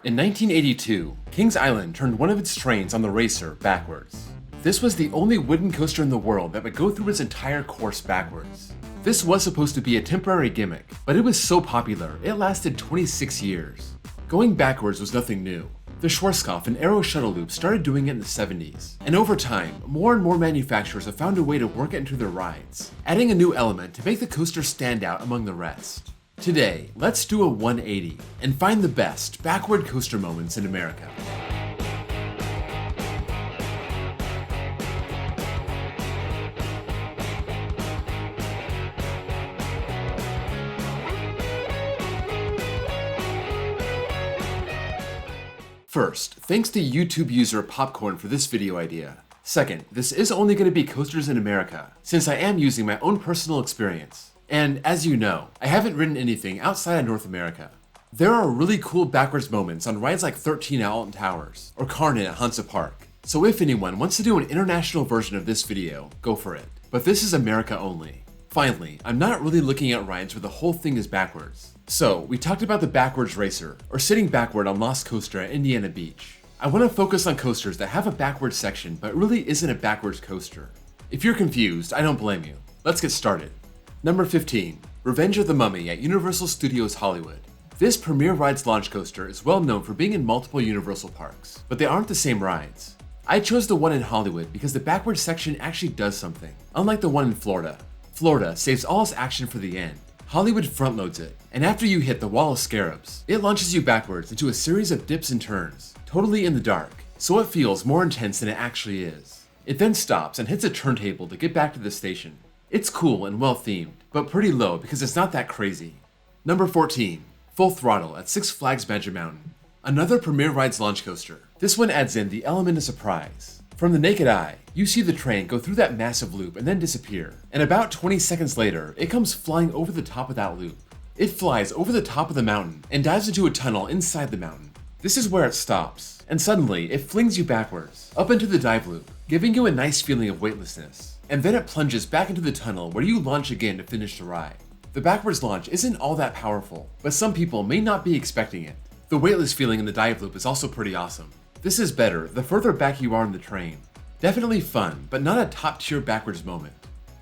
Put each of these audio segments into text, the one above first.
In 1982, Kings Island turned one of its trains on the racer backwards. This was the only wooden coaster in the world that would go through its entire course backwards. This was supposed to be a temporary gimmick, but it was so popular, it lasted 26 years. Going backwards was nothing new. The Schwarzkopf and Aero shuttle loop started doing it in the 70s, and over time, more and more manufacturers have found a way to work it into their rides, adding a new element to make the coaster stand out among the rest. Today, let's do a 180 and find the best backward coaster moments in America. First, thanks to YouTube user Popcorn for this video idea. Second, this is only going to be coasters in America, since I am using my own personal experience. And as you know, I haven't ridden anything outside of North America. There are really cool backwards moments on rides like 13 at Alton Towers, or Carnet at Hansa Park. So if anyone wants to do an international version of this video, go for it. But this is America only. Finally, I'm not really looking at rides where the whole thing is backwards. So, we talked about the backwards racer, or sitting backward on Lost Coaster at Indiana Beach. I want to focus on coasters that have a backwards section, but really isn't a backwards coaster. If you're confused, I don't blame you. Let's get started. Number 15, Revenge of the Mummy at Universal Studios Hollywood. This Premier Rides launch coaster is well known for being in multiple Universal parks, but they aren't the same rides. I chose the one in Hollywood because the backwards section actually does something, unlike the one in Florida. Florida saves all its action for the end. Hollywood front loads it, and after you hit the Wall of Scarabs, it launches you backwards into a series of dips and turns, totally in the dark, so it feels more intense than it actually is. It then stops and hits a turntable to get back to the station. It's cool and well themed, but pretty low because it's not that crazy. Number 14, Full Throttle at Six Flags Magic Mountain. Another Premier Rides launch coaster. This one adds in the element of surprise. From the naked eye, you see the train go through that massive loop and then disappear, and about 20 seconds later, it comes flying over the top of that loop. It flies over the top of the mountain and dives into a tunnel inside the mountain. This is where it stops, and suddenly it flings you backwards, up into the dive loop, giving you a nice feeling of weightlessness. And then it plunges back into the tunnel where you launch again to finish the ride. The backwards launch isn't all that powerful, but some people may not be expecting it. The weightless feeling in the dive loop is also pretty awesome. This is better the further back you are in the train. Definitely fun, but not a top tier backwards moment.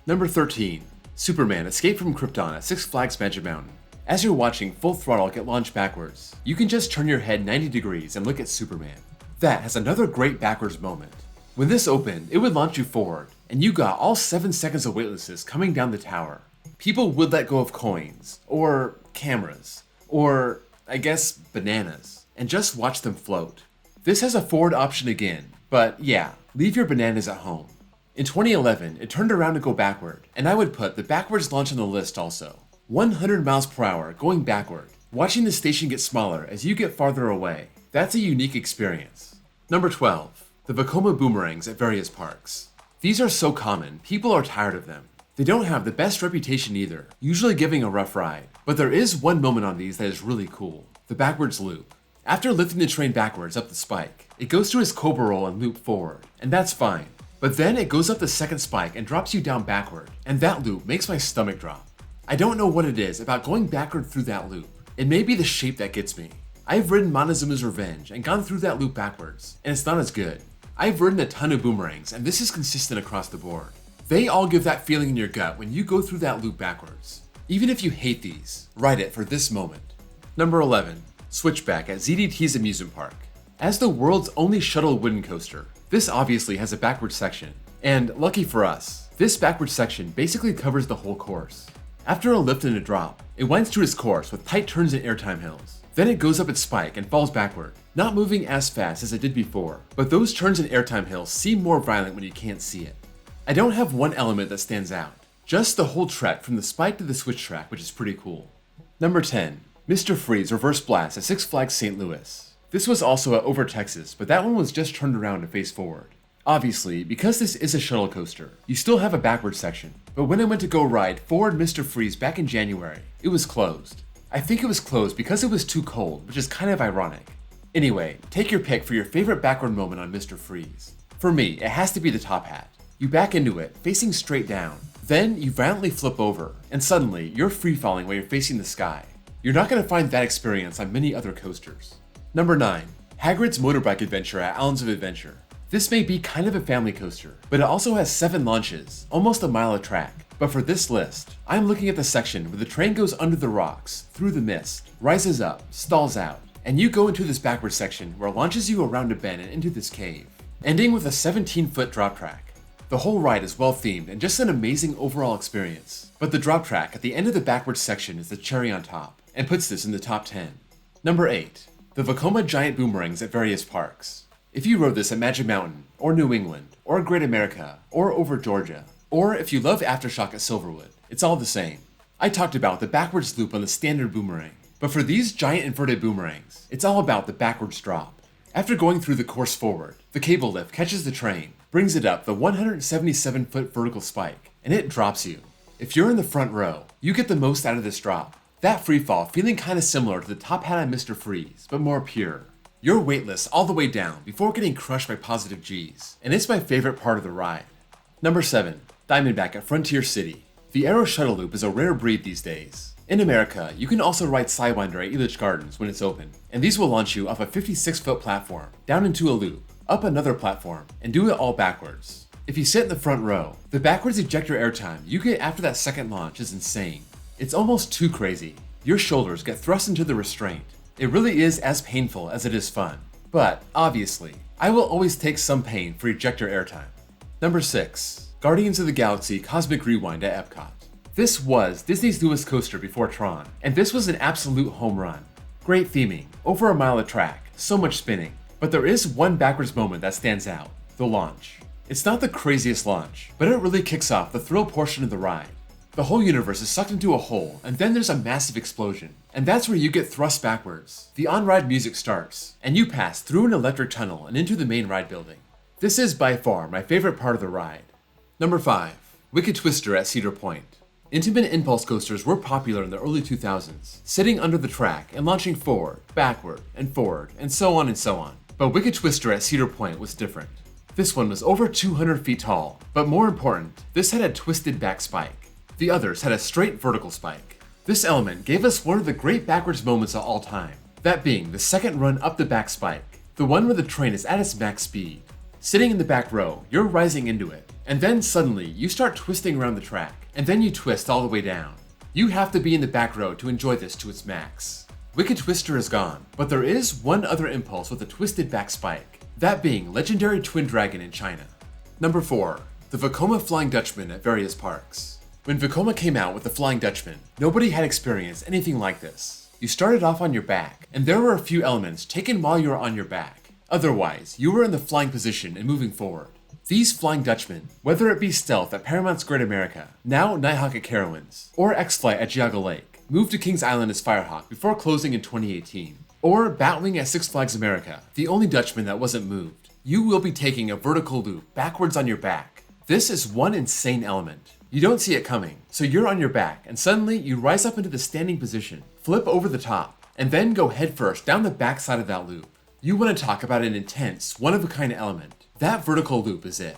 Number 13, Superman Escape from Krypton at Six Flags Magic Mountain. As you're watching Full Throttle get launched backwards, you can just turn your head 90 degrees and look at Superman. That has another great backwards moment. When this opened, it would launch you forward, and you got all 7 seconds of weightlessness coming down the tower. People would let go of coins, or cameras, or, I guess, bananas, and just watch them float. This has a forward option again, but yeah, leave your bananas at home. In 2011, it turned around to go backward, and I would put the backwards launch on the list also. 100 miles per hour going backward, watching the station get smaller as you get farther away. That's a unique experience. Number 12, the Vekoma Boomerangs at various parks. These are so common, people are tired of them. They don't have the best reputation either, usually giving a rough ride. But there is one moment on these that is really cool, the backwards loop. After lifting the train backwards up the spike, it goes through its cobra roll and loop forward, and that's fine. But then it goes up the second spike and drops you down backward, and that loop makes my stomach drop. I don't know what it is about going backward through that loop. It may be the shape that gets me. I've ridden Montezuma's Revenge and gone through that loop backwards, and it's not as good. I've ridden a ton of Boomerangs, and this is consistent across the board. They all give that feeling in your gut when you go through that loop backwards. Even if you hate these, ride it for this moment. Number 11, Switchback at ZDT's amusement park. As the world's only shuttle wooden coaster, this obviously has a backward section. And lucky for us, this backward section basically covers the whole course. After a lift and a drop, it winds through its course with tight turns and airtime hills. Then it goes up its spike and falls backward, not moving as fast as it did before, but those turns and airtime hills seem more violent when you can't see it. I don't have one element that stands out, just the whole trek from the spike to the switch track, which is pretty cool. Number 10, Mr. Freeze Reverse Blast at Six Flags St. Louis. This was also at Over Texas, but that one was just turned around to face forward. Obviously, because this is a shuttle coaster, you still have a backward section, but when I went to go ride Forward Mr. Freeze back in January, it was closed. I think it was closed because it was too cold, which is kind of ironic. Anyway, take your pick for your favorite backward moment on Mr. Freeze. For me, it has to be the top hat. You back into it, facing straight down. Then you violently flip over, and suddenly you're free falling while you're facing the sky. You're not going to find that experience on many other coasters. Number 9. Hagrid's Motorbike Adventure at Islands of Adventure. This may be kind of a family coaster, but it also has 7 launches, almost a mile of track. But for this list, I'm looking at the section where the train goes under the rocks, through the mist, rises up, stalls out, and you go into this backward section where it launches you around a bend and into this cave, ending with a 17-foot drop track. The whole ride is well themed and just an amazing overall experience, but the drop track at the end of the backward section is the cherry on top, and puts this in the top 10. Number 8. The Vekoma Giant Boomerangs at various parks. If you rode this at Magic Mountain, or New England, or Great America, or over Georgia, or if you love Aftershock at Silverwood, it's all the same. I talked about the backwards loop on the standard boomerang, but for these giant inverted boomerangs, it's all about the backwards drop. After going through the course forward, the cable lift catches the train, brings it up the 177-foot vertical spike, and it drops you. If you're in the front row, you get the most out of this drop. That freefall feeling kinda similar to the top hat on Mr. Freeze, but more pure. You're weightless all the way down before getting crushed by positive G's, and it's my favorite part of the ride. Number 7. Diamondback at Frontier City. The Aero Shuttle Loop is a rare breed these days. In America, you can also ride Sidewinder at Elitch Gardens when it's open, and these will launch you off a 56-foot platform, down into a loop, up another platform, and do it all backwards. If you sit in the front row, the backwards ejector airtime you get after that second launch is insane. It's almost too crazy. Your shoulders get thrust into the restraint. It really is as painful as it is fun. But, obviously, I will always take some pain for ejector airtime. Number 6. Guardians of the Galaxy Cosmic Rewind at Epcot. This was Disney's newest coaster before Tron, and this was an absolute home run. Great theming, over a mile of track, so much spinning. But there is one backwards moment that stands out, the launch. It's not the craziest launch, but it really kicks off the thrill portion of the ride. The whole universe is sucked into a hole, and then there's a massive explosion. And that's where you get thrust backwards. The on-ride music starts, and you pass through an electric tunnel and into the main ride building. This is by far my favorite part of the ride. Number 5. Wicked Twister at Cedar Point. Intimate impulse coasters were popular in the early 2000s, sitting under the track and launching forward, backward, and so on and so on. But Wicked Twister at Cedar Point was different. This one was over 200 feet tall, but more important, this had a twisted back spike. The others had a straight vertical spike. This element gave us one of the great backwards moments of all time, that being the second run up the back spike, the one where the train is at its max speed. Sitting in the back row, you're rising into it, and then suddenly you start twisting around the track, and then you twist all the way down. You have to be in the back row to enjoy this to its max. Wicked Twister is gone, but there is one other impulse with a twisted back spike, that being Legendary Twin Dragon in China. Number 4. The Vekoma Flying Dutchman at various parks. When Vekoma came out with the Flying Dutchman, nobody had experienced anything like this. You started off on your back, and there were a few elements taken while you were on your back. Otherwise, you were in the flying position and moving forward. These Flying Dutchmen, whether it be Stealth at Paramount's Great America, now Nighthawk at Carowinds, or X-Flight at Geauga Lake, moved to Kings Island as Firehawk before closing in 2018, or Batwing at Six Flags America, the only Dutchman that wasn't moved, you will be taking a vertical loop backwards on your back. This is one insane element. You don't see it coming, so you're on your back, and suddenly you rise up into the standing position, flip over the top, and then go headfirst down the back side of that loop. You want to talk about an intense, one-of-a-kind element. That vertical loop is it.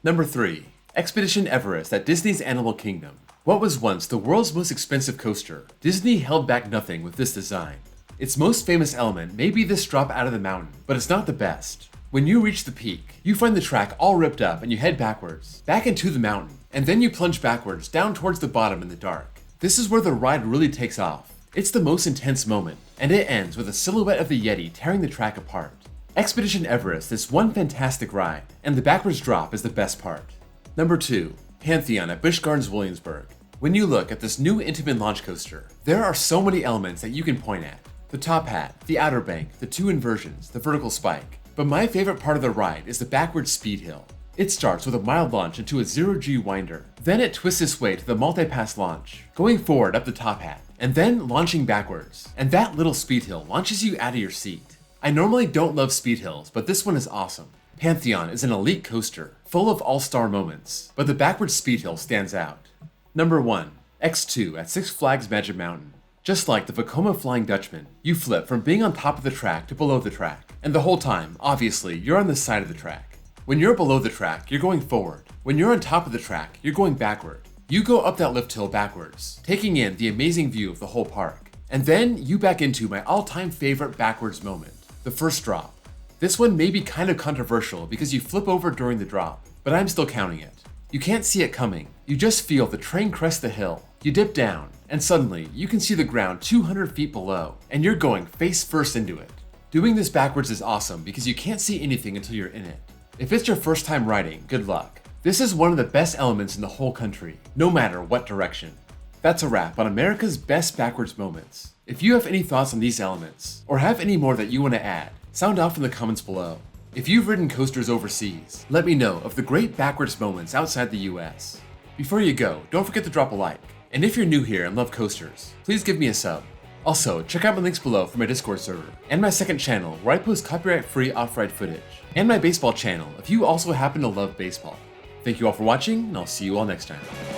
Number 3. Expedition Everest at Disney's Animal Kingdom. What was once the world's most expensive coaster, Disney held back nothing with this design. Its most famous element may be this drop out of the mountain, but it's not the best. When you reach the peak, you find the track all ripped up and you head backwards, back into the mountain, and then you plunge backwards down towards the bottom in the dark. This is where the ride really takes off. It's the most intense moment, and it ends with a silhouette of the Yeti tearing the track apart. Expedition Everest is one fantastic ride, and the backwards drop is the best part. Number 2. Pantheon at Busch Gardens Williamsburg. When you look at this new Intamin launch coaster, there are so many elements that you can point at. The top hat, the outer bank, the 2 inversions, the vertical spike. But my favorite part of the ride is the backward speed hill. It starts with a mild launch into a 0G winder. Then it twists its way to the multi-pass launch, going forward up the top hat, and then launching backwards. And that little speed hill launches you out of your seat. I normally don't love speed hills, but this one is awesome. Pantheon is an elite coaster, full of all-star moments, but the backward speed hill stands out. Number 1. X2 at Six Flags Magic Mountain. Just like the Vekoma Flying Dutchman, you flip from being on top of the track to below the track. And the whole time, obviously, you're on the side of the track. When you're below the track, you're going forward. When you're on top of the track, you're going backward. You go up that lift hill backwards, taking in the amazing view of the whole park. And then you back into my all-time favorite backwards moment. The first drop. This one may be kind of controversial because you flip over during the drop, but I'm still counting it. You can't see it coming. You just feel the train crest the hill. You dip down, and suddenly you can see the ground 200 feet below, and you're going face first into it. Doing this backwards is awesome because you can't see anything until you're in it. If it's your first time riding, good luck. This is one of the best elements in the whole country, no matter what direction. That's a wrap on America's best backwards moments. If you have any thoughts on these elements, or have any more that you want to add, sound off in the comments below. If you've ridden coasters overseas, let me know of the great backwards moments outside the US. Before you go, don't forget to drop a like. And if you're new here and love coasters, please give me a sub. Also, check out my links below for my Discord server, and my second channel where I post copyright-free off-ride footage, and my baseball channel if you also happen to love baseball. Thank you all for watching, and I'll see you all next time.